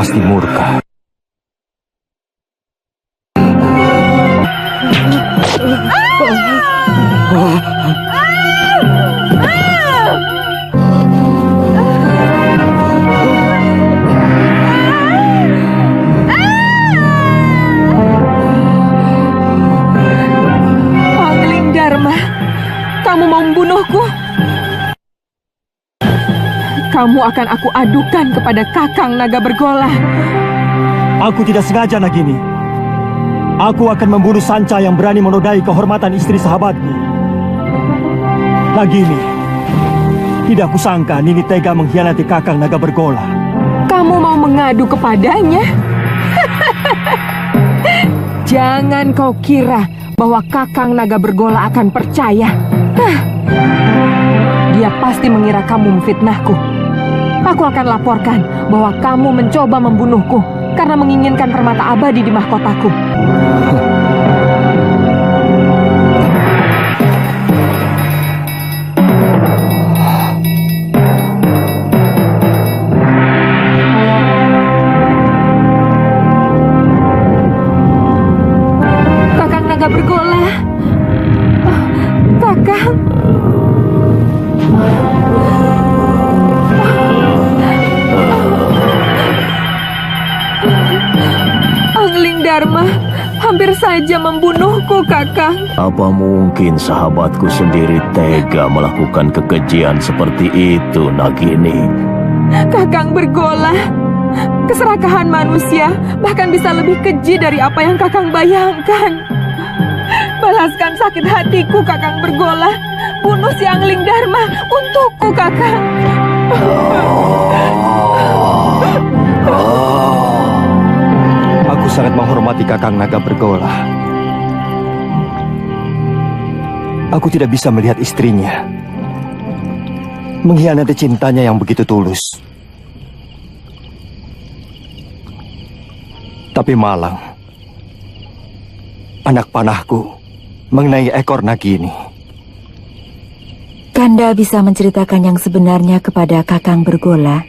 pasti murka. Angling Dharma, kamu mau membunuhku? Kamu akan aku adukan kepada Kakang Naga Bergola. Aku tidak sengaja, Nagini. Aku akan membunuh Sanca yang berani menodai kehormatan istri sahabatku. Nagini, tidak kusangka Nini tega mengkhianati Kakang Naga Bergola. Kamu mau mengadu kepadanya? Jangan kau kira bahwa Kakang Naga Bergola akan percaya. Dia pasti mengira kamu memfitnahku. Aku akan laporkan bahwa kamu mencoba membunuhku karena menginginkan permata abadi di mahkotaku. Kakang Naga Bergola. Kakang. Angling Dharma hampir saja membunuhku, Kakang. Apa mungkin sahabatku sendiri tega melakukan kekejian seperti itu, Nagini? Kakang Bergola, keserakahan manusia bahkan bisa lebih keji dari apa yang Kakang bayangkan. Balaskan sakit hatiku, Kakang Bergola. Bunuh si Angling Dharma untukku, Kakang. Aku sangat menghormati Kakang Naga Bergola. Aku tidak bisa melihat istrinya mengkhianati cintanya yang begitu tulus. Tapi malang, anak panahku mengenai ekor Nagini. Kanda bisa menceritakan yang sebenarnya kepada Kakang Bergola.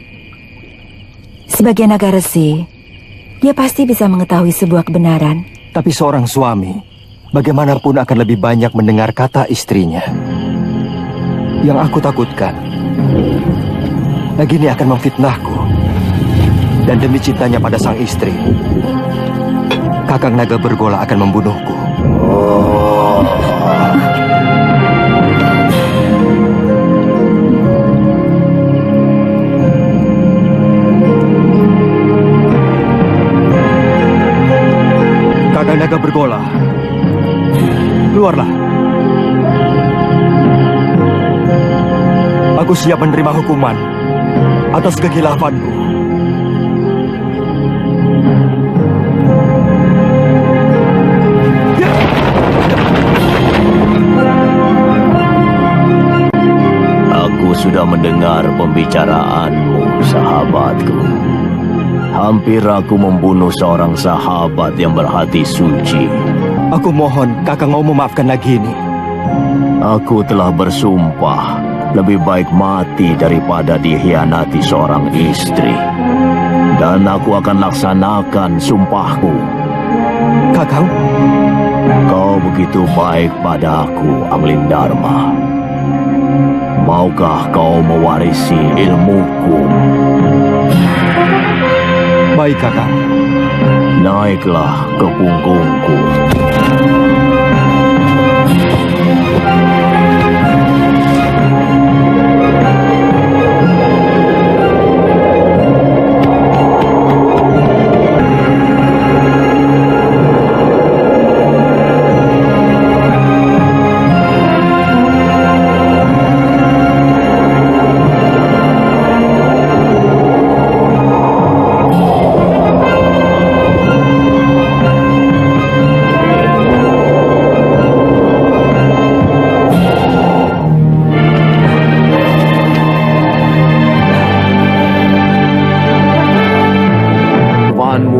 Sebagai naga resi, dia pasti bisa mengetahui sebuah kebenaran. Tapi seorang suami, bagaimanapun akan lebih banyak mendengar kata istrinya. Yang aku takutkan, Nagini akan memfitnahku. Dan demi cintanya pada sang istri, Kakang Naga Bergola akan membunuhku. Kakang Naga Bergola, keluarlah. Aku siap menerima hukuman atas kegilafanku. Aku sudah mendengar pembicaraanmu, sahabatku. Hampir aku membunuh seorang sahabat yang berhati suci. Aku mohon Kakang mau memaafkan Nagini. Aku telah bersumpah lebih baik mati daripada dikhianati seorang istri. Dan aku akan laksanakan sumpahku. Kakang? Kau begitu baik padaku, Angling Dharma. Maukah kau mewarisi ilmuku? Baik, Kakang. Naiklah ke punggungku.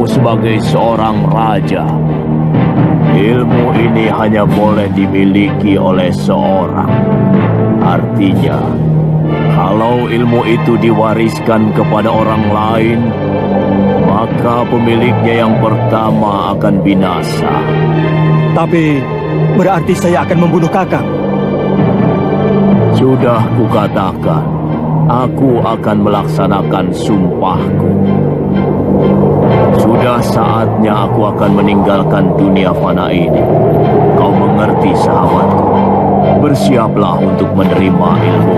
Sebagai seorang raja, ilmu ini hanya boleh dimiliki oleh seorang. Artinya, kalau ilmu itu diwariskan kepada orang lain, maka maka pemiliknya yang pertama akan binasa. Tapi berarti saya akan membunuh Kakang. Sudah kukatakan, aku akan melaksanakan sumpahku. Sudah saatnya aku akan meninggalkan dunia fana ini. Kau mengerti, sahabatku? Bersiaplah untuk menerima ilmu.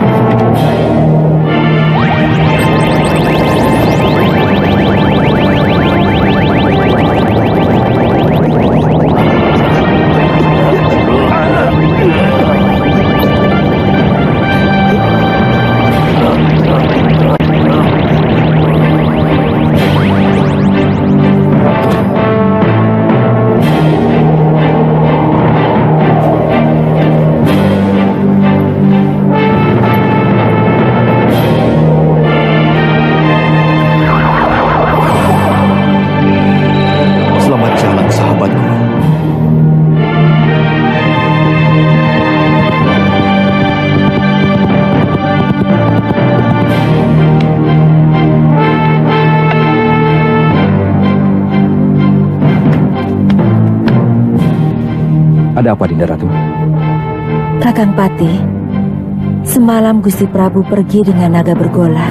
Selamat jalan, sahabatku. Ada apa, Dinda Ratu? Kakang Patih, semalam Gusti Prabu pergi dengan naga bergola.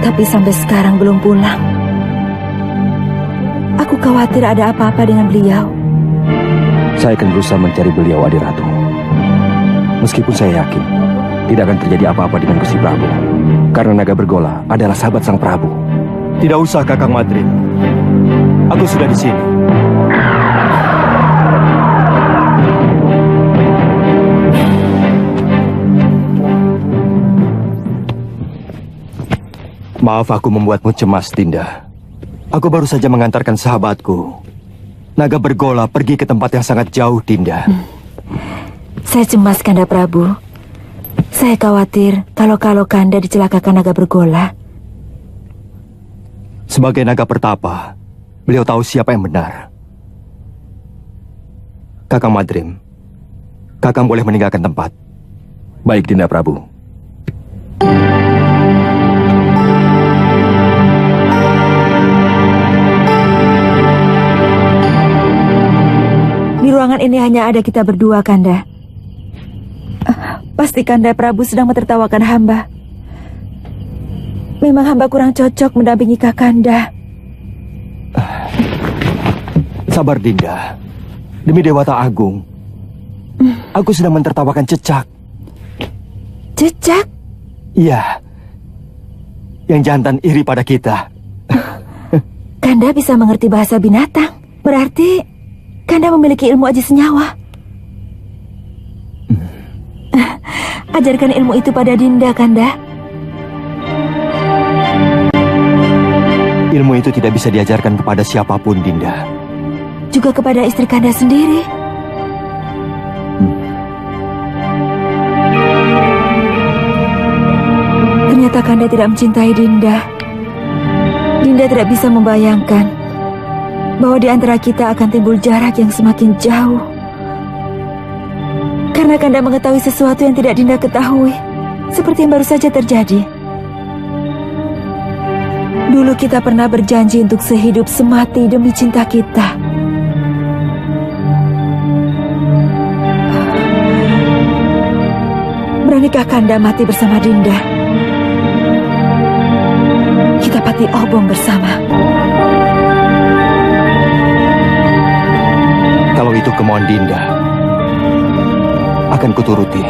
Tapi sampai sekarang belum pulang. Aku khawatir ada apa-apa dengan beliau. Saya akan berusaha mencari beliau, Adi Ratu. Meskipun saya yakin tidak akan terjadi apa-apa dengan Gusti Prabu, karena naga bergola adalah sahabat sang Prabu. Tidak usah, Kakang Madrim. Aku sudah di sini. Maaf aku membuatmu cemas, Dinda. Aku baru saja mengantarkan sahabatku, naga bergola, pergi ke tempat yang sangat jauh, Dinda. Saya cemas, Kanda Prabu. Saya khawatir kalau Kanda dicelakakan naga bergola. Sebagai naga pertapa, beliau tahu siapa yang benar. Kakang Madrim, Kakang boleh meninggalkan tempat. Baik, Dinda Prabu. Di ruangan ini hanya ada kita berdua, Kanda. Pasti Kanda Prabu sedang mentertawakan hamba. Memang hamba kurang cocok mendampingi Kakanda. Sabar, Dinda. Demi Dewata Agung, aku sedang mentertawakan Cecak. Cecak? Iya, yang jantan iri pada kita. Kanda bisa mengerti bahasa binatang. Berarti Kanda memiliki ilmu aji senyawa. Ajarkan ilmu itu pada Dinda, Kanda. Ilmu itu tidak bisa diajarkan kepada siapapun, Dinda. Juga kepada istri Kanda sendiri. Ternyata Kanda tidak mencintai Dinda. Dinda tidak bisa membayangkan bahwa di antara kita akan timbul jarak yang semakin jauh. Karena Kanda mengetahui sesuatu yang tidak Dinda ketahui, seperti yang baru saja terjadi. Dulu kita pernah berjanji untuk sehidup semati demi cinta kita. Beranikah Kanda mati bersama Dinda? Kita pati obong bersama. Kalau itu kemauan Dinda, akan kuturuti.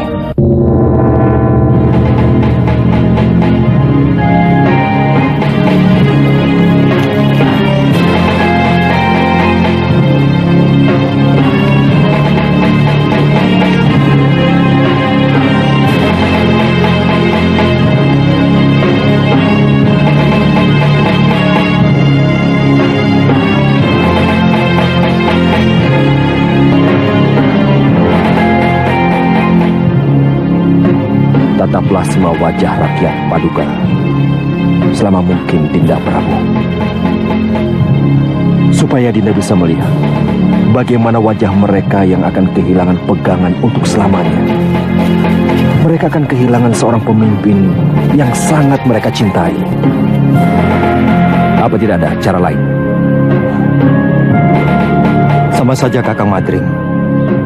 Tataplah semua wajah rakyat Paduka selama mungkin, Dinda Prabu, supaya Dinda bisa melihat bagaimana wajah mereka yang akan kehilangan pegangan untuk selamanya. Mereka akan kehilangan seorang pemimpin yang sangat mereka cintai. Apa tidak ada cara lain? Sama saja Kakang Madrim.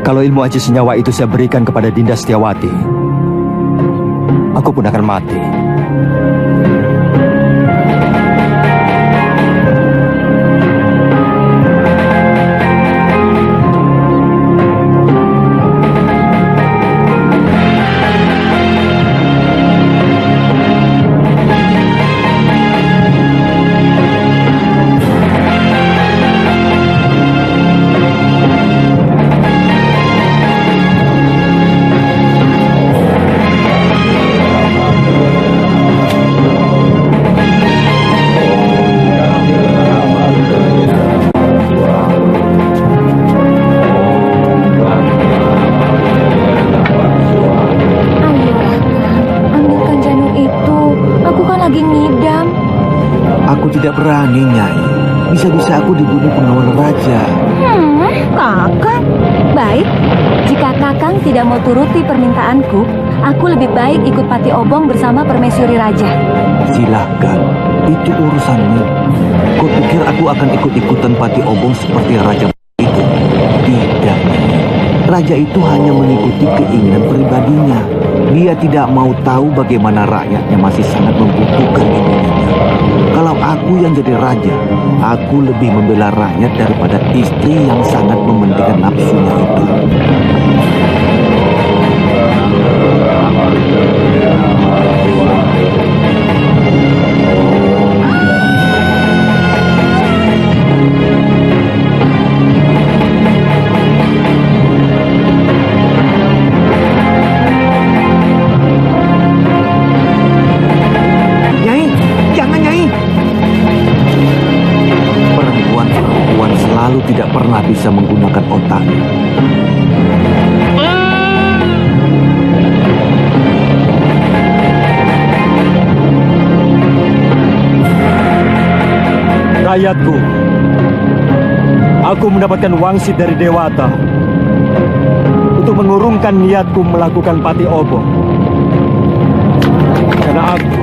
Kalau ilmu aji senyawa itu saya berikan kepada Dinda Setiawati, aku pun akan mati. Tidak berani, Nyai. Bisa-bisa aku dibunuh pengawal raja. Kakang. Baik, jika Kakang tidak mau turuti permintaanku, aku lebih baik ikut Pati Obong bersama Permaisuri Raja. Silahkan, itu urusanmu. Kau pikir aku akan ikut-ikutan Pati Obong seperti raja itu? Tidak, Nyai. Raja itu hanya mengikuti keinginan pribadinya. Dia tidak mau tahu bagaimana rakyatnya masih sangat membutuhkan ilmunya. Kalau aku yang jadi raja, aku lebih membela rakyat daripada istri yang sangat mementingkan nafsunya itu. Tidak pernah bisa menggunakan otaknya. Rakyatku, aku mendapatkan wangsit dari Dewata untuk mengurungkan niatku melakukan Pati Obong. Karena aku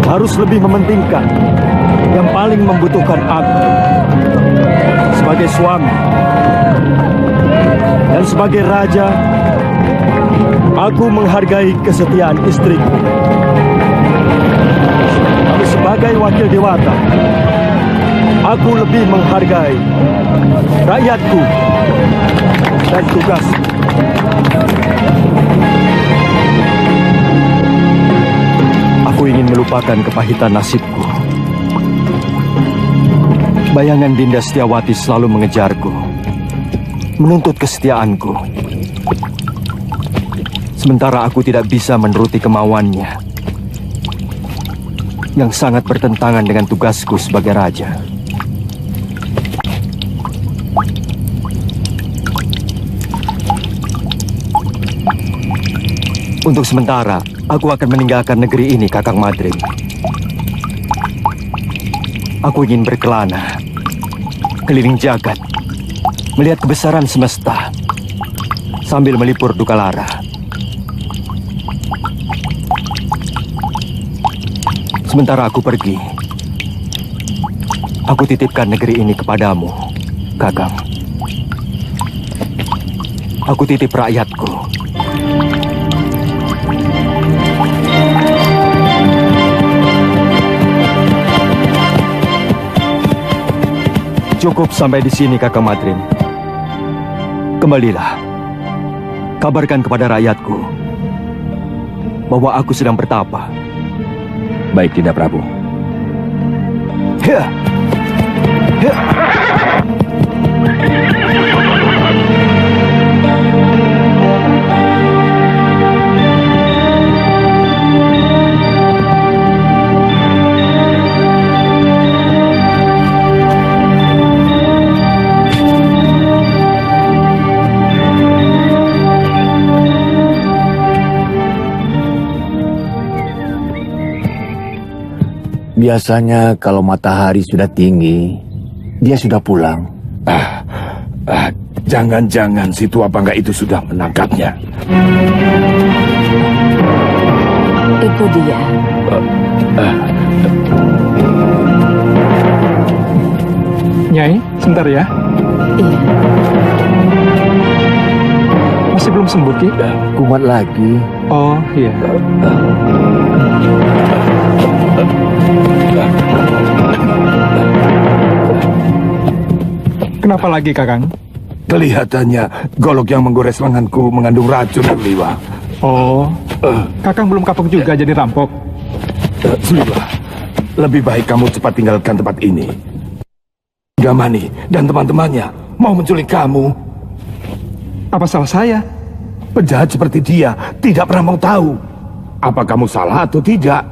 harus lebih mementingkan yang paling membutuhkan aku sebagai suami dan sebagai raja. Aku menghargai kesetiaan istriku. Tapi sebagai wakil Dewata, aku lebih menghargai rakyatku dan tugasku. Aku ingin melupakan kepahitan nasibku. Bayangan Dinda Setiawati selalu mengejarku, menuntut kesetiaanku. Sementara aku tidak bisa menuruti kemauannya, yang sangat bertentangan dengan tugasku sebagai raja. Untuk sementara, aku akan meninggalkan negeri ini, Kakang Madrim. Aku ingin berkelana, keliling jagat, melihat kebesaran semesta, sambil melipur duka lara. Sementara aku pergi, aku titipkan negeri ini kepadamu, Kakang. Aku titip rakyatku. Cukup sampai di sini, Kakang Madrim. Kembalilah. Kabarkan kepada rakyatku bahwa aku sedang bertapa. Baik, Dinda Prabu. Biasanya kalau matahari sudah tinggi, dia sudah pulang. Jangan-jangan si tua bangga itu sudah menangkapnya. Itu dia. Nyai, sebentar ya. Iya. Masih belum sembuh, Ki? Kumat lagi. Oh, iya. Kenapa lagi, Kakang? Kelihatannya golok yang menggores lenganku mengandung racun, Sliwa. Oh, Kakang belum kapok juga jadi rampok. Sliwa, lebih baik kamu cepat tinggalkan tempat ini. Gamani dan teman-temannya mau menculik kamu. Apa salah saya? Penjahat seperti dia tidak pernah mau tahu apa kamu salah atau tidak.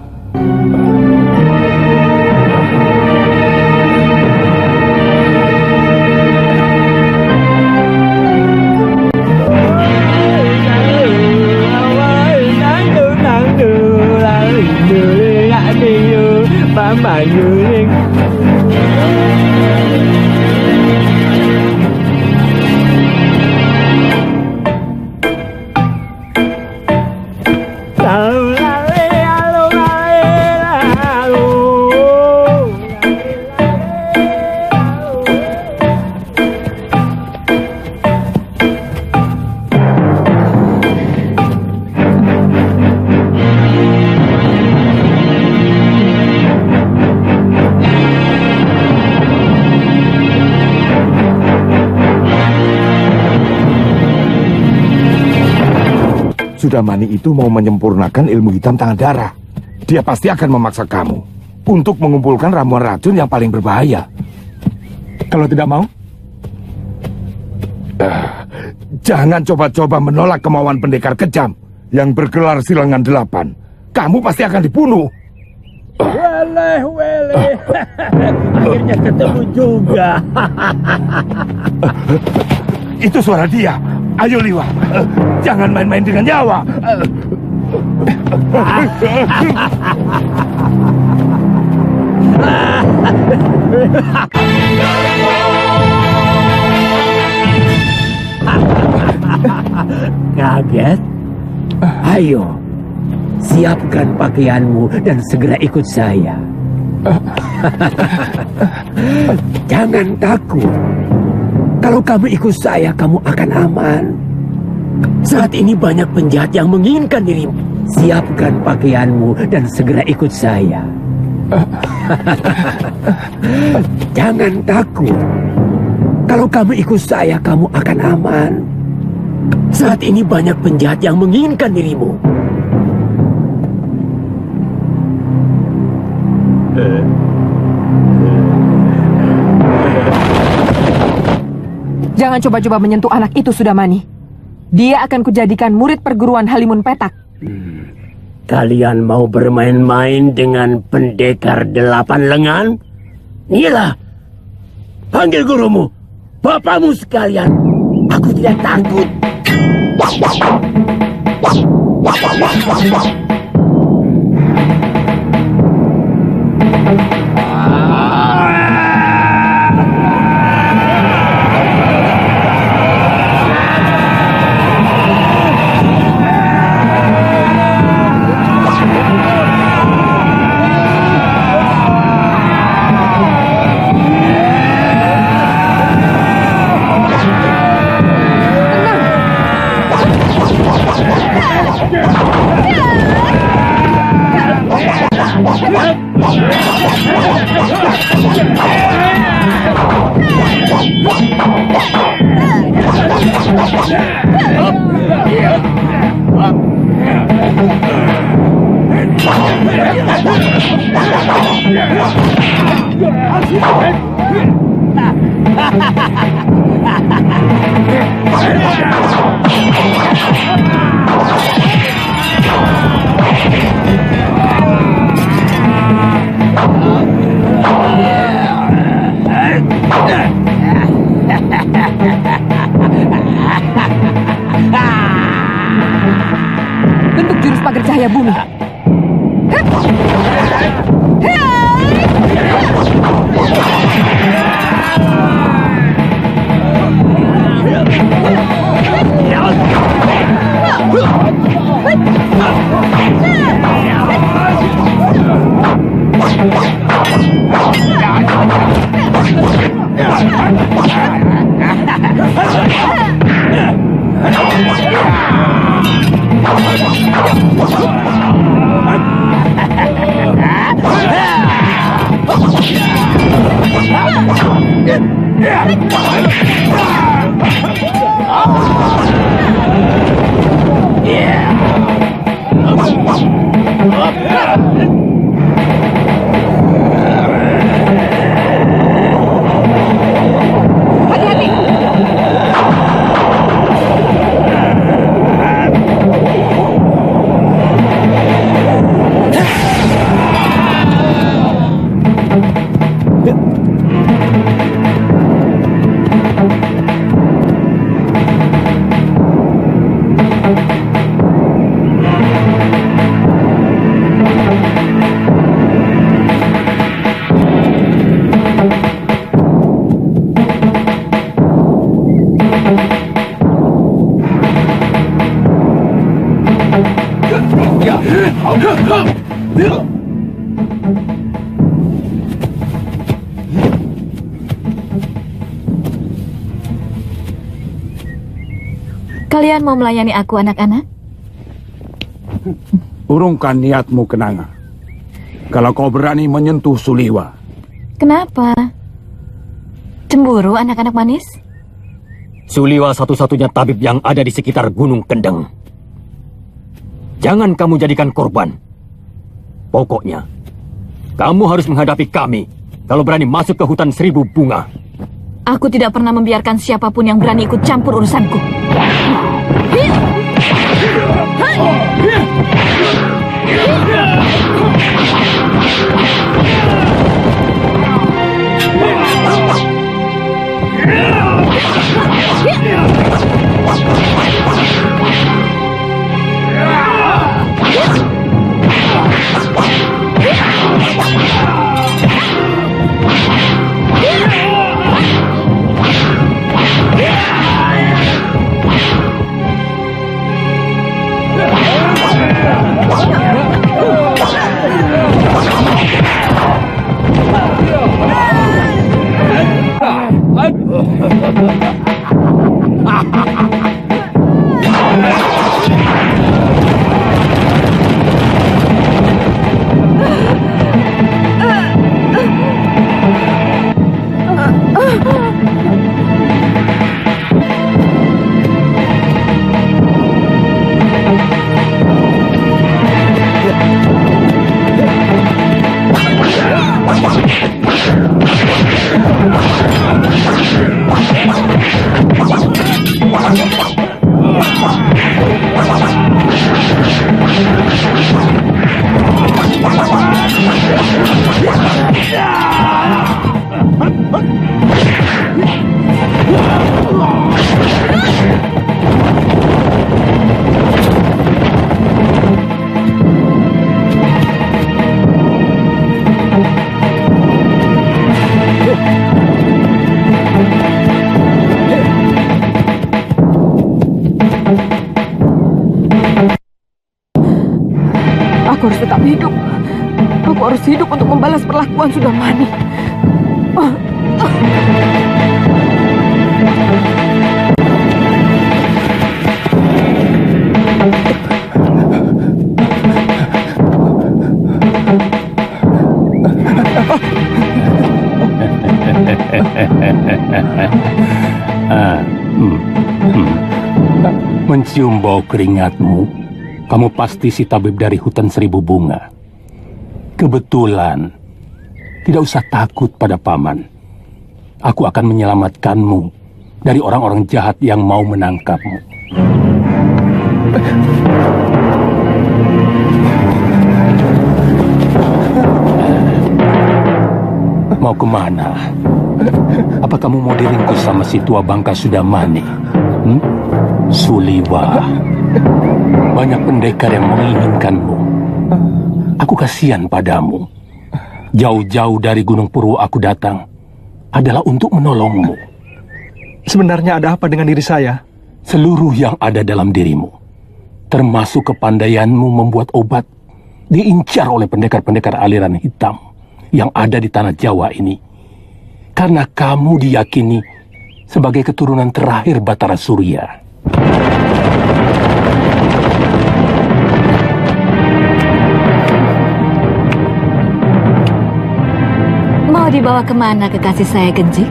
Sudamani itu mau menyempurnakan ilmu hitam tangan darah. Dia pasti akan memaksa kamu untuk mengumpulkan ramuan racun yang paling berbahaya. Kalau tidak mau? Jangan coba-coba menolak kemauan pendekar kejam yang bergelar Silangan 8. Kamu pasti akan dibunuh. Weleh. Akhirnya ketemu juga. Itu suara dia. Ayo Liwa, jangan main-main dengan nyawa. Kaget? Ayo, siapkan pakaianmu dan segera ikut saya. Jangan takut. Kalau kamu ikut saya, kamu akan aman. Saat ini banyak penjahat yang menginginkan dirimu. Siapkan pakaianmu dan segera ikut saya. Jangan takut. Kalau kamu ikut saya, kamu akan aman. Saat ini banyak penjahat yang menginginkan dirimu. Jangan coba-coba menyentuh anak itu, Sudamani. Dia akan kujadikan murid perguruan Halimun Petak. Kalian mau bermain-main dengan pendekar 8 lengan? Inilah, panggil gurumu, bapakmu sekalian. Aku tidak takut. Tenang! Kalian mau melayani aku, anak-anak? Urungkan niatmu, Kenanga. Kalau kau berani menyentuh Suliwa. Kenapa? Cemburu, anak-anak manis? Suliwa satu-satunya tabib yang ada di sekitar Gunung Kendeng. Jangan kamu jadikan korban. Pokoknya, kamu harus menghadapi kami kalau berani masuk ke hutan 1000 bunga. Aku tidak pernah membiarkan siapapun yang berani ikut campur urusanku. Aku harus tetap hidup. Aku harus hidup untuk membalas perlakuan Sudamani. Mencium bau keringatmu, kamu pasti si tabib dari hutan 1000 bunga. Kebetulan, tidak usah takut pada paman. Aku akan menyelamatkanmu dari orang-orang jahat yang mau menangkapmu. Mau kemana? Apa kamu mau diringkus sama si tua bangka Sudamani? Suliwa. Banyak pendekar yang menginginkanmu. Aku kasihan padamu. Jauh-jauh dari Gunung Purwo aku datang adalah untuk menolongmu. Sebenarnya ada apa dengan diri saya? Seluruh yang ada dalam dirimu, termasuk kepandaianmu membuat obat, diincar oleh pendekar-pendekar aliran hitam yang ada di tanah Jawa ini. Karena kamu diyakini sebagai keturunan terakhir Batara Surya. Mau dibawa kemana kekasih saya, Genjik?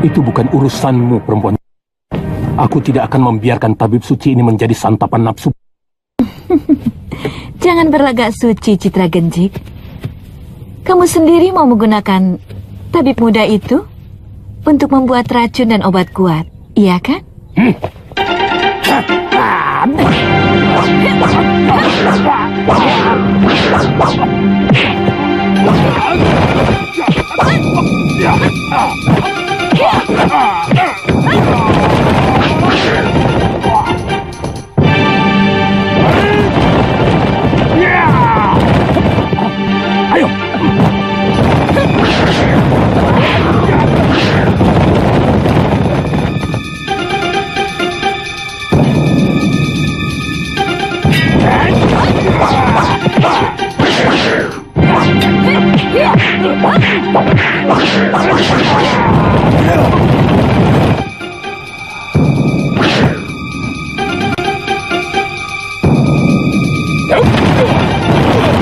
Itu bukan urusanmu, perempuan. Aku tidak akan membiarkan tabib suci ini menjadi santapan nafsu. Jangan berlagak suci, Citra Genjik. Kamu sendiri mau menggunakan tabib muda itu untuk membuat racun dan obat kuat, iya kan? Ayo!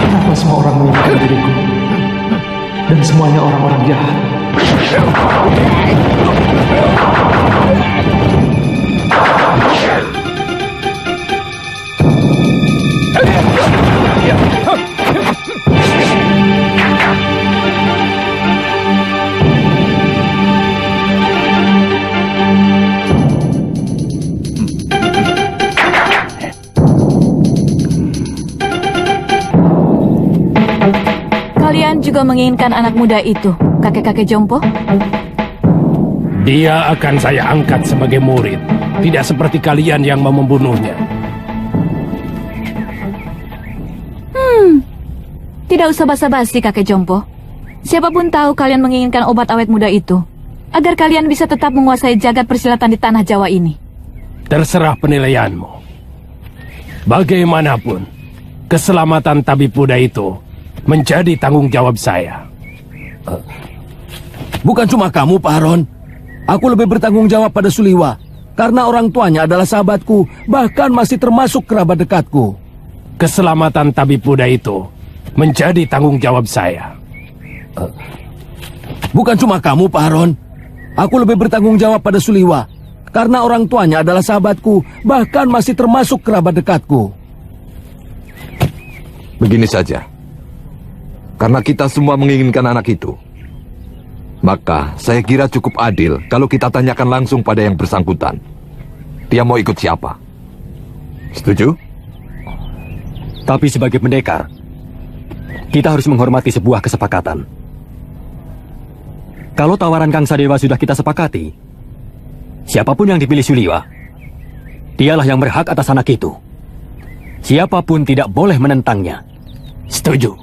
Kenapa semua orang menginginkan diriku? Dan semuanya orang-orang jahat. Kalian juga menginginkan anak muda itu, kakek-kakek jompo? Dia akan saya angkat sebagai murid. Tidak seperti kalian yang mau membunuhnya. Tidak usah basa-basi, kakek jompo. Siapapun tahu kalian menginginkan obat awet muda itu, agar kalian bisa tetap menguasai jagat persilatan di tanah Jawa ini. Terserah penilaianmu. Bagaimanapun, keselamatan tabib muda itu menjadi tanggung jawab saya. Bukan cuma kamu, Pak Aron. Aku lebih bertanggung jawab pada Suliwa. Karena orang tuanya adalah sahabatku, bahkan masih termasuk kerabat dekatku. Keselamatan tabib muda itu menjadi tanggung jawab saya. Bukan cuma kamu, Pak Aron. Aku lebih bertanggung jawab pada Suliwa. Karena orang tuanya adalah sahabatku, bahkan masih termasuk kerabat dekatku. Begini saja. Karena kita semua menginginkan anak itu, maka saya kira cukup adil kalau kita tanyakan langsung pada yang bersangkutan. Dia mau ikut siapa? Setuju? Tapi sebagai pendekar, kita harus menghormati sebuah kesepakatan. Kalau tawaran Kang Sadewa sudah kita sepakati, siapapun yang dipilih Suliwa, dialah yang berhak atas anak itu. Siapapun tidak boleh menentangnya. Setuju.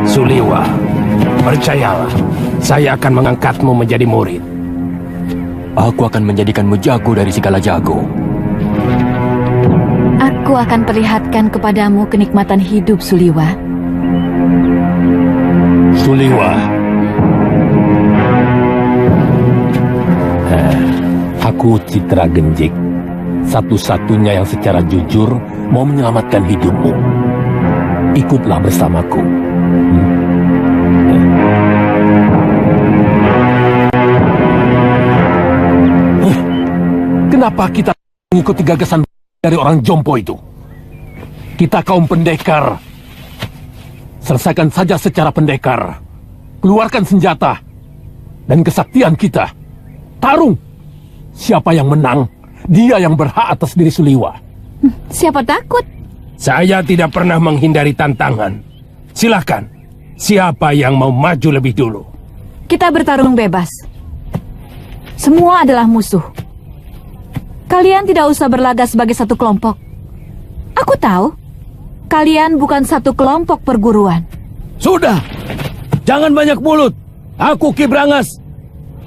Suliwa, percayalah, saya akan mengangkatmu menjadi murid. Aku akan menjadikanmu jago dari segala jago. Aku akan perlihatkan kepadamu kenikmatan hidup, Suliwa. Suliwa. Aku Citra Genjik, satu-satunya yang secara jujur mau menyelamatkan hidupmu. Ikutlah bersamaku. Kenapa kita mengikuti gagasan dari orang jompo itu? Kita kaum pendekar. Selesaikan saja secara pendekar. Keluarkan senjata dan kesaktian kita. Tarung. Siapa yang menang, dia yang berhak atas diri Suliwa. Siapa takut? Saya tidak pernah menghindari tantangan. Silakan, siapa yang mau maju lebih dulu? Kita bertarung bebas. Semua adalah musuh. Kalian tidak usah berlagak sebagai satu kelompok. Aku tahu, kalian bukan satu kelompok perguruan. Sudah, jangan banyak mulut. Aku Ki Brangas.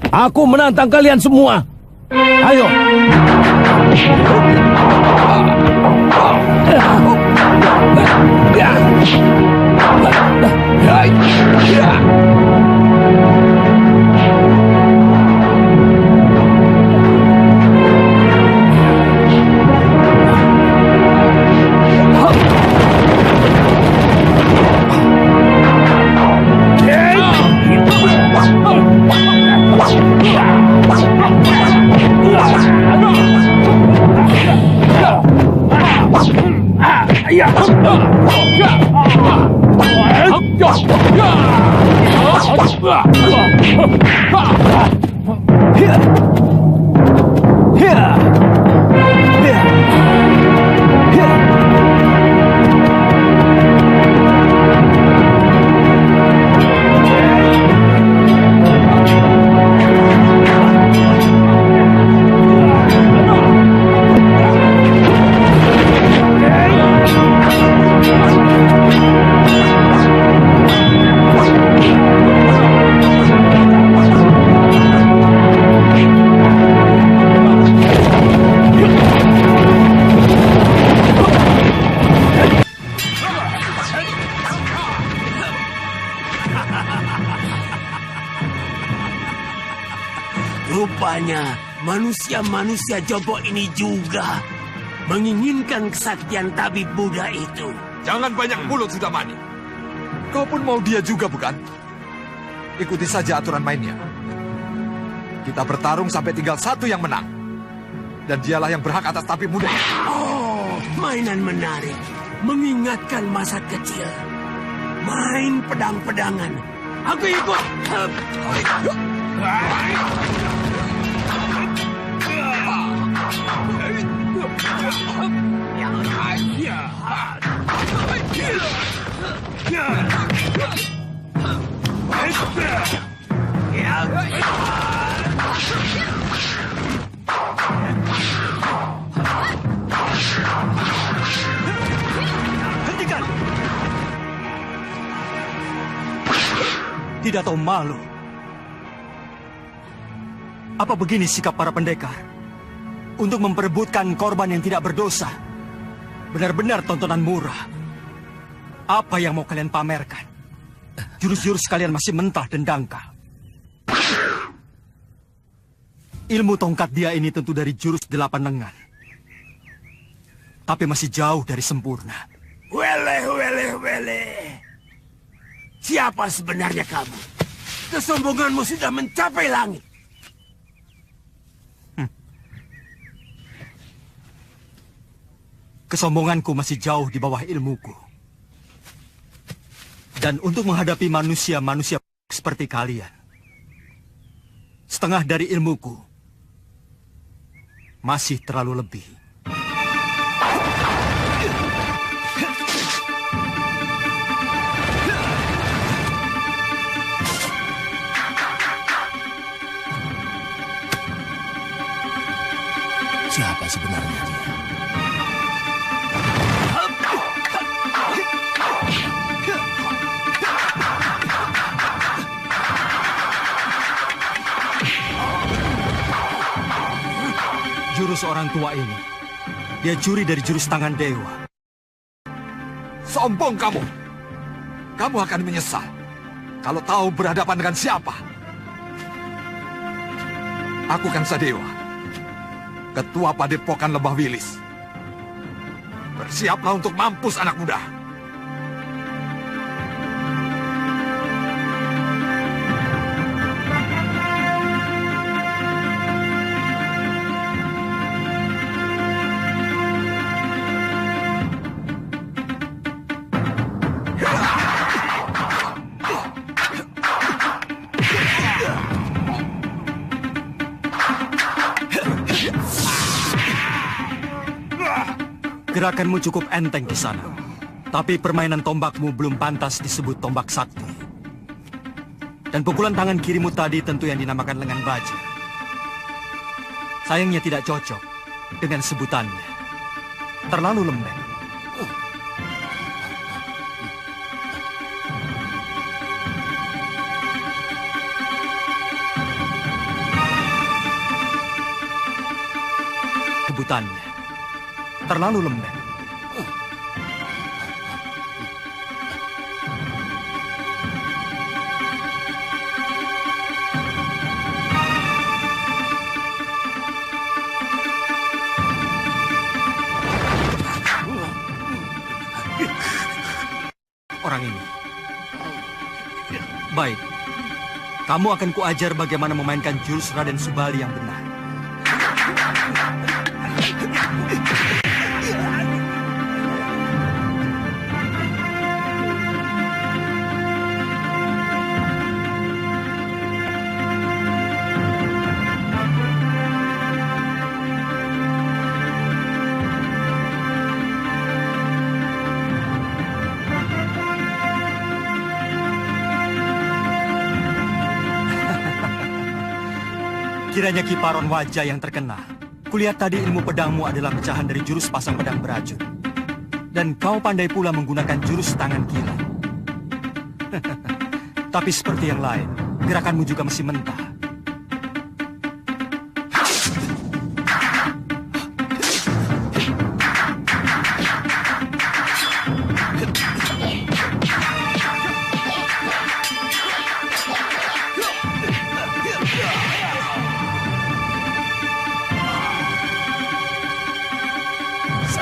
Aku menantang kalian semua. Ayo. Rupanya manusia-manusia jobok ini juga menginginkan kesaktian tabib Buddha itu. Jangan banyak mulut sudah Mani. Kau pun mau dia juga bukan? Ikuti saja aturan mainnya. Kita bertarung sampai tinggal satu yang menang. Dan dialah yang berhak atas tabib muda. Oh, mainan menarik. Mengingatkan masa kecil. Main pedang-pedangan. Aku ikut. Hentikan! Tidak tahu malu. Apa begini sikap para pendekar? Untuk memperebutkan korban yang tidak berdosa. Benar-benar tontonan murah. Apa yang mau kalian pamerkan? Jurus-jurus kalian masih mentah dan dangkal. Ilmu tongkat dia ini tentu dari jurus 8 lengan. Tapi masih jauh dari sempurna. Wele. Siapa sebenarnya kamu? Kesombonganmu sudah mencapai langit. Kesombonganku masih jauh di bawah ilmuku. Dan untuk menghadapi manusia-manusia seperti kalian, setengah dari ilmuku masih terlalu lebih. Siapa sebenarnya dia? Jurus orang tua ini, dia curi dari jurus tangan dewa. Sombong kamu. Kamu akan menyesal kalau tahu berhadapan dengan siapa. Aku kan Sadewa, ketua Padepokan Lembah Wilis. Bersiaplah untuk mampus anak muda. Gerakanmu cukup enteng di sana. Tapi permainan tombakmu belum pantas disebut tombak sakti. Dan pukulan tangan kirimu tadi tentu yang dinamakan lengan baja. Sayangnya tidak cocok dengan sebutannya. Terlalu lembek. Sebutannya terlalu lembek. Orang ini. Baik. Kamu akan kuajar bagaimana memainkan jurus Raden Subali yang benar. Kiranya Kiparon wajah yang terkena. Kulihat tadi ilmu pedangmu adalah pecahan dari jurus pasang pedang beracun. Dan kau pandai pula menggunakan jurus tangan kilat. Tapi seperti yang lain, gerakanmu juga masih mentah.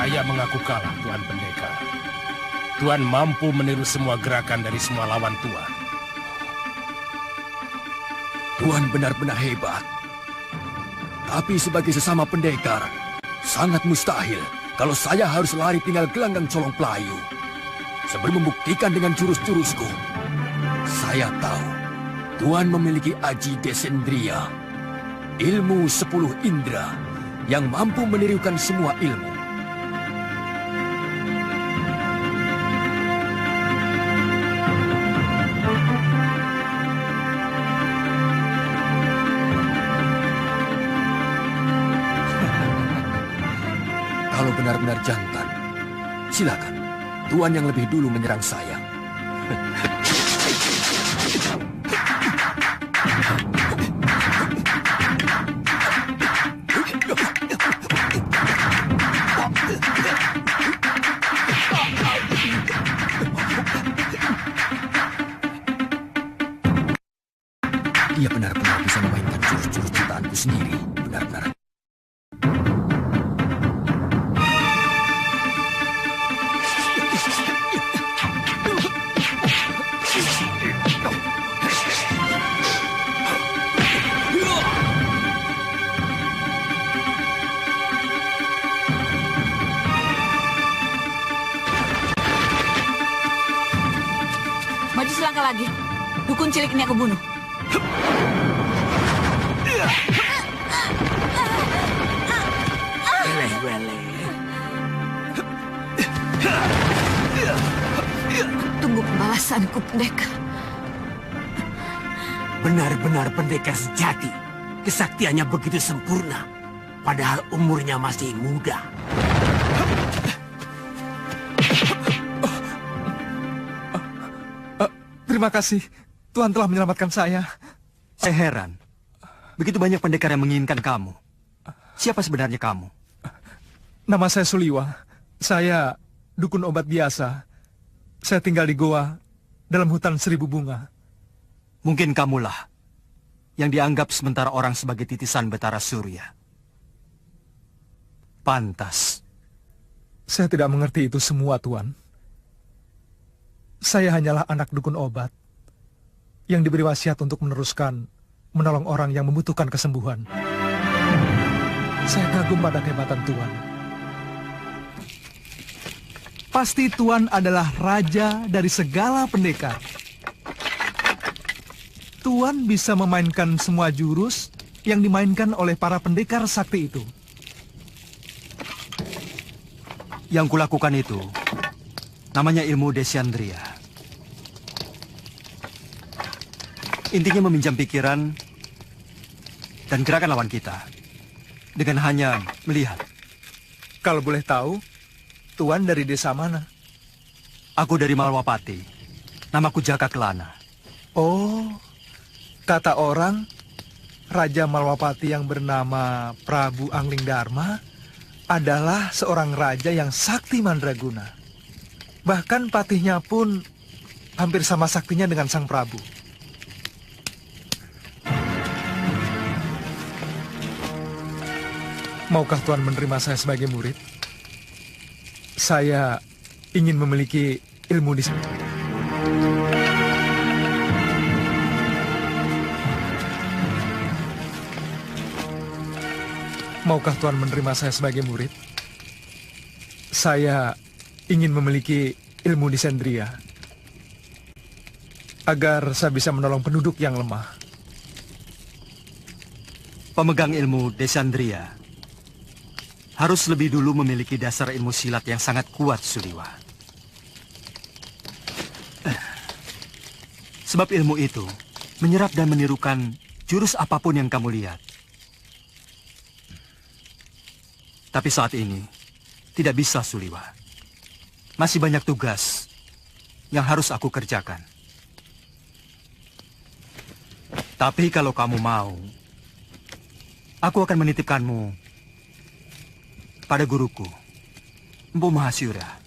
Saya mengaku kalah, Tuan Pendekar. Tuan mampu meniru semua gerakan dari semua lawan Tuan. Tuan benar-benar hebat. Tapi sebagai sesama pendekar, sangat mustahil kalau saya harus lari tinggal gelanggang colong pelayu. Sebelum membuktikan dengan jurus-jurusku, saya tahu Tuan memiliki Aji Desendria, ilmu 10 indera yang mampu menirukan semua ilmu. Kalau benar-benar jantan, silakan. Tuan yang lebih dulu menyerang saya. Dia benar-benar bisa memainkan jurus-jurus ciptaanku sendiri. Benar-benar. Maju selangkah lagi. Dukun cilik ini aku bunuh. Tunggu pembalasanku, pendekar. Benar-benar pendekar sejati. Kesaktiannya begitu sempurna. Padahal umurnya masih muda. Terima kasih. Tuhan telah menyelamatkan saya. Saya heran. Begitu banyak pendekar yang menginginkan kamu. Siapa sebenarnya kamu? Nama saya Suliwa. Saya dukun obat biasa. Saya tinggal di goa dalam hutan 1000 bunga. Mungkin kamulah yang dianggap sementara orang sebagai titisan Betara Surya. Pantas. Saya tidak mengerti itu semua, Tuan. Saya hanyalah anak dukun obat yang diberi wasiat untuk menolong orang yang membutuhkan kesembuhan. Saya kagum pada kehebatan Tuan. Pasti Tuan adalah raja dari segala pendekar. Tuan bisa memainkan semua jurus yang dimainkan oleh para pendekar sakti itu. Yang kulakukan itu namanya ilmu Desandria. Intinya meminjam pikiran dan gerakan lawan kita dengan hanya melihat. Kalau boleh tahu, Tuan dari desa mana? Aku dari Malwapati. Namaku Jaka Kelana. Oh, kata orang, Raja Malwapati yang bernama Prabu Angling Dharma adalah seorang raja yang sakti mandraguna. Bahkan patihnya pun hampir sama saktinya dengan sang Prabu. Maukah Tuan menerima saya sebagai murid? Saya ingin memiliki ilmu di sini. Maukah Tuan menerima saya sebagai murid? Saya ingin memiliki ilmu Desandria agar saya bisa menolong penduduk yang lemah. Pemegang ilmu Desandria harus lebih dulu memiliki dasar ilmu silat yang sangat kuat, Suliwa. Sebab ilmu itu menyerap dan menirukan jurus apapun yang kamu lihat. Tapi saat ini, tidak bisa Suliwa. Masih banyak tugas yang harus aku kerjakan. Tapi kalau kamu mau, aku akan menitipkanmu pada guruku, Empu Mahasyura.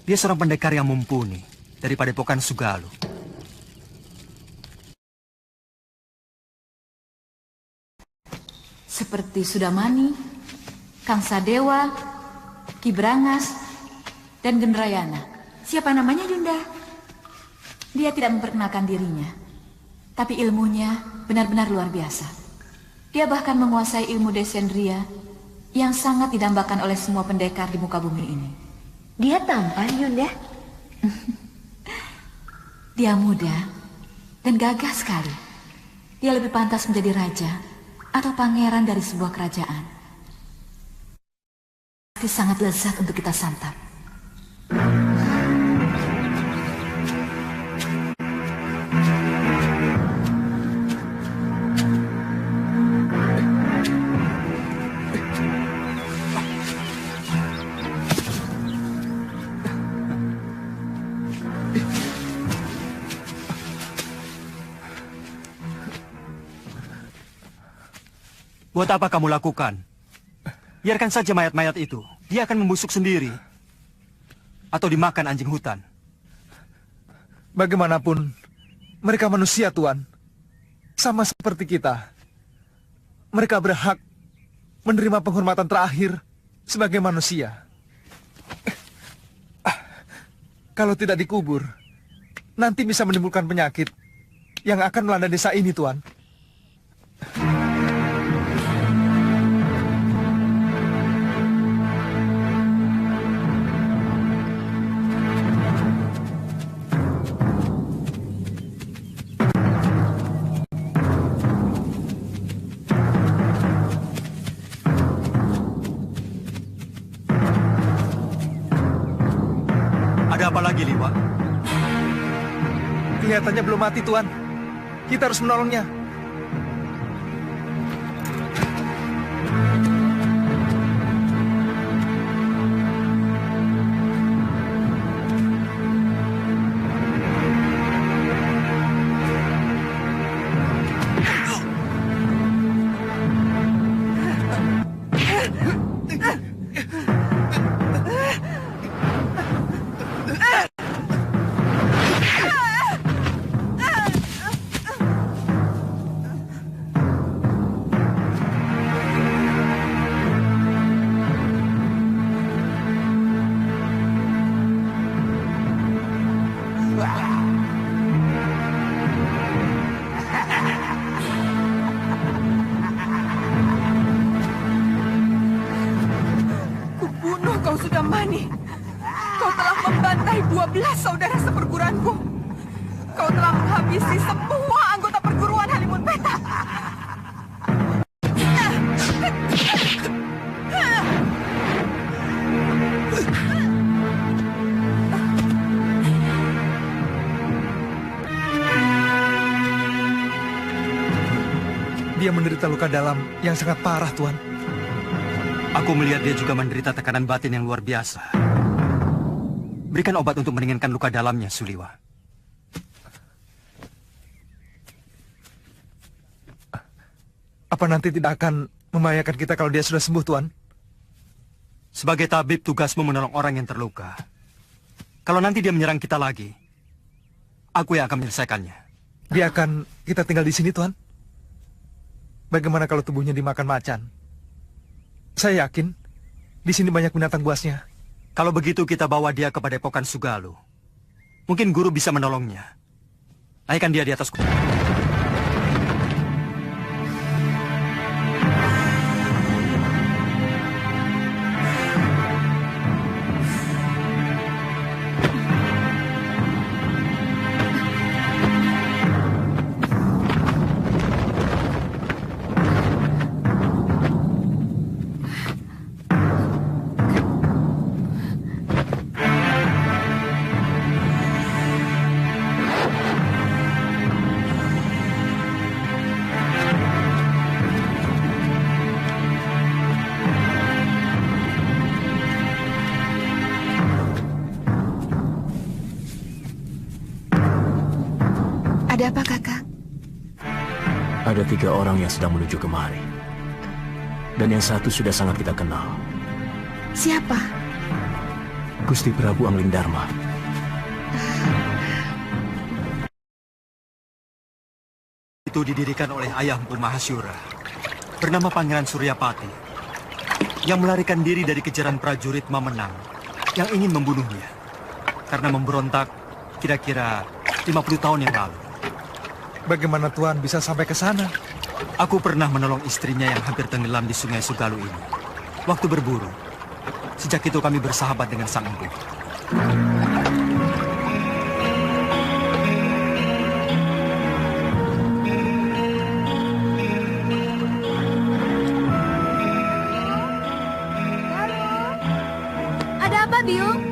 Dia seorang pendekar yang mumpuni dari Padepokan Sugalu. Seperti Sudamani, Kang Sadewa, Ki Brangas, dan Gendrayana. Siapa namanya, Yunda? Dia tidak memperkenalkan dirinya, tapi ilmunya benar-benar luar biasa. Dia bahkan menguasai ilmu Descendria yang sangat didambakan oleh semua pendekar di muka bumi ini. Dia tampan, Yunda. Dia muda dan gagah sekali. Dia lebih pantas menjadi raja atau pangeran dari sebuah kerajaan. Pasti sangat lezat untuk kita santap. Buat apa kamu lakukan? Biarkan saja mayat-mayat itu. Dia akan membusuk sendiri. Atau dimakan anjing hutan. Bagaimanapun, mereka manusia, Tuan. Sama seperti kita. Mereka berhak menerima penghormatan terakhir sebagai manusia. Kalau tidak dikubur, nanti bisa menimbulkan penyakit yang akan melanda desa ini, Tuan. Ada apa lagi, Liwa? Kelihatannya belum mati, Tuan. Kita harus menolongnya. Kubunuh kau, Sudamani. Kau telah membantai 12 saudara seperguruanku. Kau telah menghabisi semua anggota perguruan Halimun Petak. Dia menderita luka dalam yang sangat parah, Tuan. Aku melihat dia juga menderita tekanan batin yang luar biasa. Berikan obat untuk meringankan luka dalamnya, Suliwa. Apa nanti tidak akan membahayakan kita kalau dia sudah sembuh, Tuan? Sebagai tabib, tugasmu menolong orang yang terluka. Kalau nanti dia menyerang kita lagi, aku yang akan menyelesaikannya. Dia akan kita tinggal di sini, Tuan? Bagaimana kalau tubuhnya dimakan macan? Saya yakin di sini banyak binatang buasnya. Kalau begitu kita bawa dia ke Padepokan Sugalu. Mungkin guru bisa menolongnya. Naikkan dia di atas kuda. Ada apa, Kakang? Ada 3 orang yang sedang menuju kemari. Dan yang satu sudah sangat kita kenal. Siapa? Gusti Prabu Anglingdarma. Itu didirikan oleh ayah Empu Mahasyura, bernama Pangeran Suryapati, yang melarikan diri dari kejaran prajurit Mamenang yang ingin membunuhnya karena memberontak kira-kira 50 tahun yang lalu. Bagaimana Tuan bisa sampai ke sana? Aku pernah menolong istrinya yang hampir tenggelam di Sungai Sugalu ini waktu berburu. Sejak itu kami bersahabat dengan Sang Empu. Ada apa, Biung?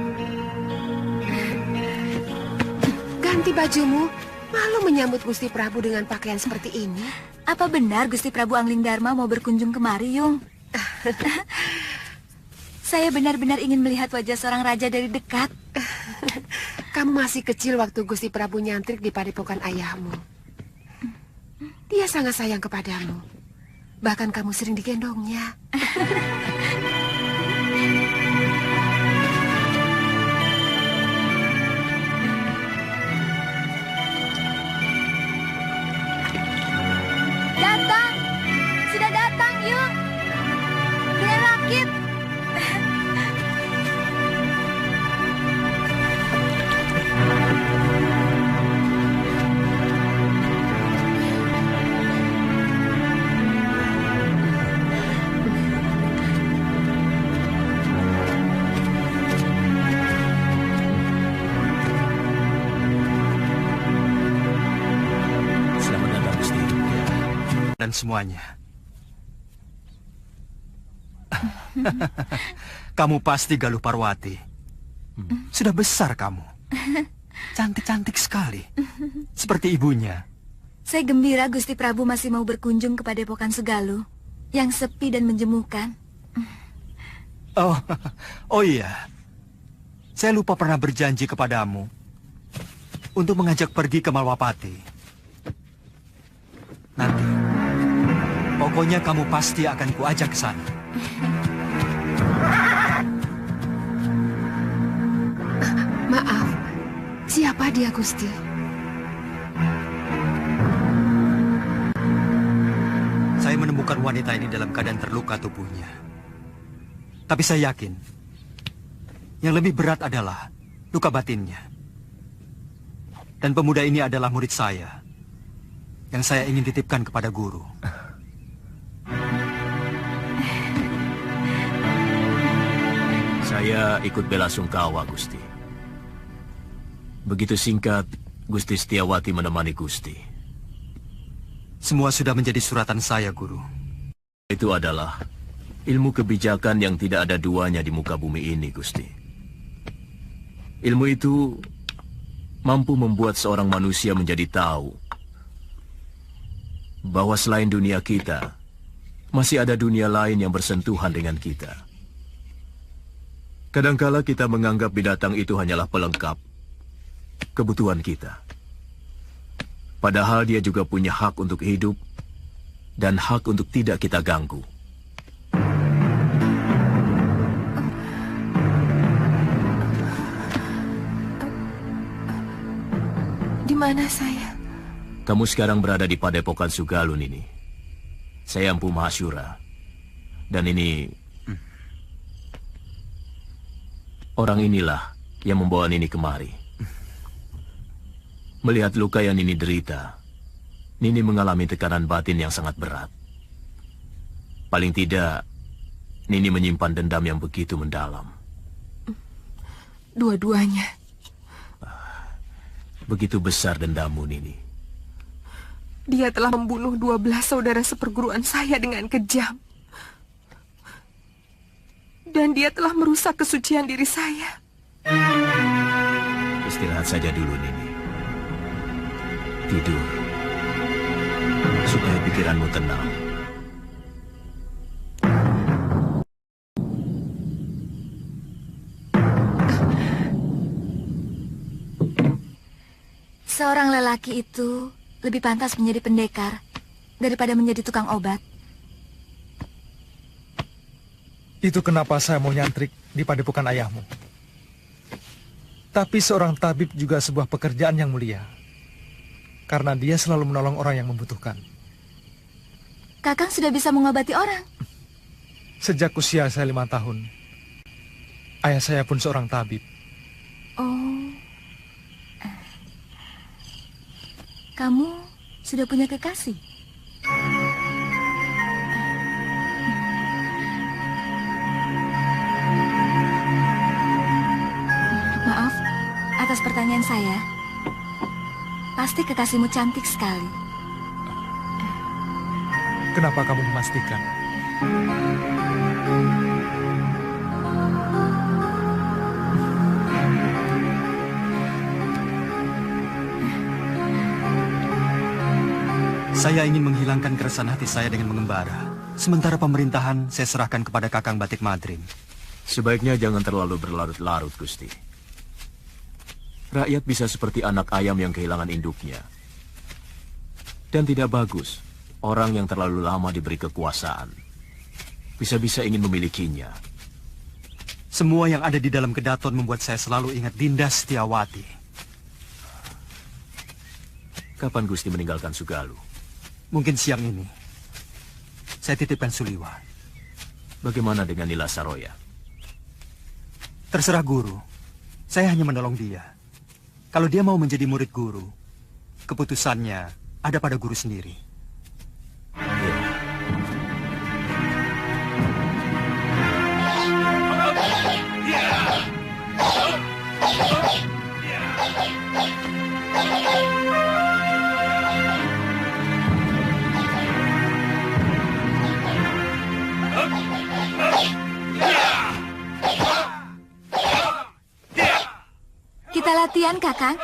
Ganti bajumu. Malu menyambut Gusti Prabu dengan pakaian seperti ini. Apa benar Gusti Prabu Anglingdarma mau berkunjung kemari, Yung? Saya benar-benar ingin melihat wajah seorang raja dari dekat. Kamu masih kecil waktu Gusti Prabu nyantrik di padepokan ayahmu. Dia sangat sayang kepadamu. Bahkan kamu sering digendongnya. Datang! Sudah datang, Yung! Dengan rakit! Selamat datang, Gusti. Dan semuanya. Kamu pasti Galuh Parwati. Sudah besar kamu. Cantik-cantik sekali. Seperti ibunya. Saya gembira Gusti Prabu masih mau berkunjung ke Padepokan Sugalu yang sepi dan menjemukan. Oh iya. Saya lupa pernah berjanji kepadamu untuk mengajak pergi ke Malwapati. Nanti, pokoknya kamu pasti akan kuajak ke sana. Maaf, siapa dia, Gusti? Saya menemukan wanita ini dalam keadaan terluka tubuhnya. Tapi saya yakin, yang lebih berat adalah luka batinnya. Dan pemuda ini adalah murid saya, yang saya ingin titipkan kepada guru. Saya ikut bela sungkawa, Gusti. Begitu singkat, Gusti Setiawati menemani Gusti. Semua sudah menjadi suratan saya, Guru. Itu adalah ilmu kebijakan yang tidak ada duanya di muka bumi ini, Gusti. Ilmu itu mampu membuat seorang manusia menjadi tahu bahwa selain dunia kita, masih ada dunia lain yang bersentuhan dengan kita. Kadangkala kita menganggap binatang itu hanyalah pelengkap kebutuhan kita. Padahal dia juga punya hak untuk hidup dan hak untuk tidak kita ganggu. Di mana saya? Kamu sekarang berada di Padepokan Sugalu, Nini. Saya Empu Mahasyura. Dan ini orang inilah yang membawa Nini kemari. Melihat luka yang Nini derita, Nini mengalami tekanan batin yang sangat berat. Paling tidak, Nini menyimpan dendam yang begitu mendalam. Dua-duanya. Begitu besar dendammu, Nini. Dia telah membunuh 12 saudara seperguruan saya dengan kejam. Dan dia telah merusak kesucian diri saya. Istirahat saja dulu, Nini. Tidur. Supaya pikiranmu tenang. Seorang lelaki itu lebih pantas menjadi pendekar daripada menjadi tukang obat. Itu kenapa saya mau nyantrik di padepokan ayahmu. Tapi seorang tabib juga sebuah pekerjaan yang mulia. Karena dia selalu menolong orang yang membutuhkan. Kakang sudah bisa mengobati orang. Sejak usia saya 5 tahun, ayah saya pun seorang tabib. Oh, kamu sudah punya kekasih? Maaf atas pertanyaan saya. Pasti kekasihmu cantik sekali. Kenapa kamu memastikan? Saya ingin menghilangkan keresahan hati saya dengan mengembara. Sementara pemerintahan saya serahkan kepada Kakang Batik Madrim. Sebaiknya jangan terlalu berlarut-larut, Gusti. Rakyat bisa seperti anak ayam yang kehilangan induknya. Dan tidak bagus orang yang terlalu lama diberi kekuasaan. Bisa-bisa ingin memilikinya. Semua yang ada di dalam kedaton membuat saya selalu ingat Dinda Setiawati. Kapan Gusti meninggalkan Sugalu? Mungkin siang ini. Saya titipkan Suliwa. Bagaimana dengan Nila Saroya? Terserah guru. Saya hanya menolong dia. Kalau dia mau menjadi murid guru, keputusannya ada pada guru sendiri. Kita latihan, Kakang.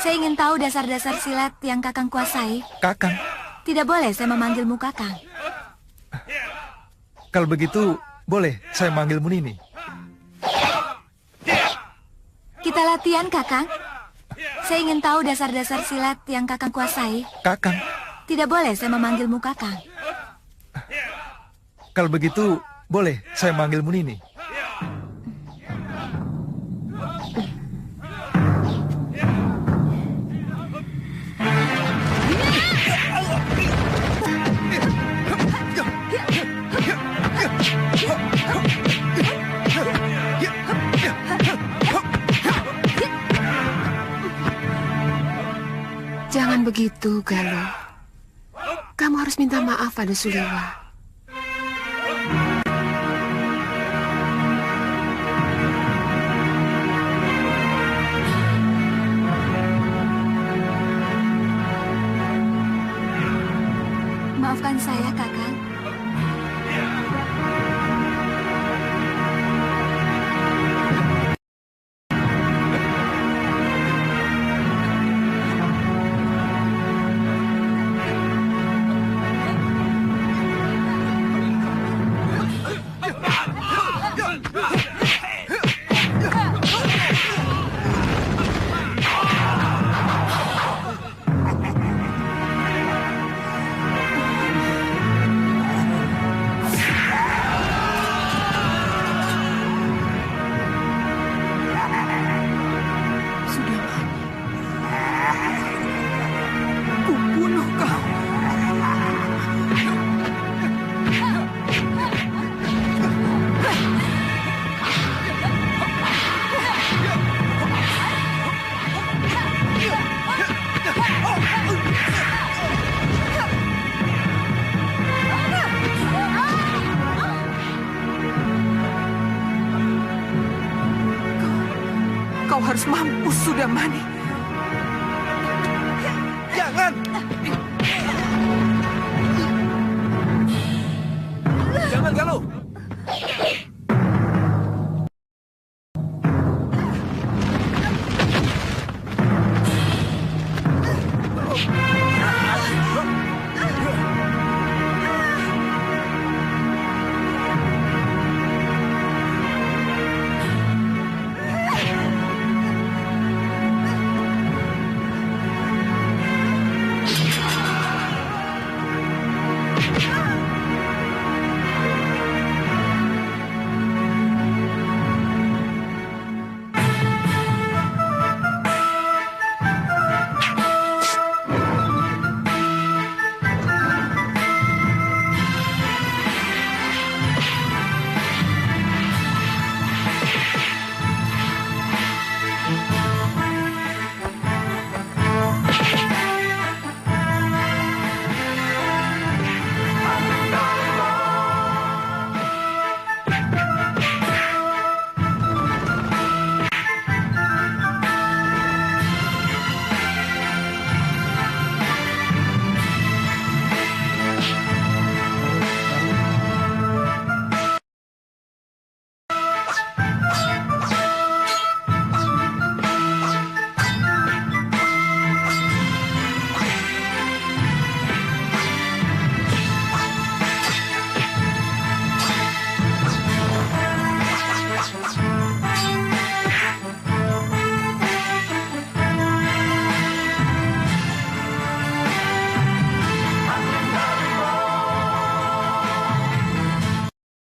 Saya ingin tahu dasar-dasar silat yang Kakang kuasai. Kakang? Tidak boleh saya memanggilmu Kakang. Kalau begitu, boleh saya manggilmu Nini? Kita latihan, Kakang. Saya ingin tahu dasar-dasar silat yang Kakang kuasai. Kakang? Tidak boleh saya memanggilmu Kakang. Kalau begitu, boleh saya manggilmu Nini? Jangan begitu, Galuh. Kamu harus minta maaf pada Suliwa. Maafkan saya, Kakang. Kau harus mampus, Sudamani. Jangan! Jangan, Galuh!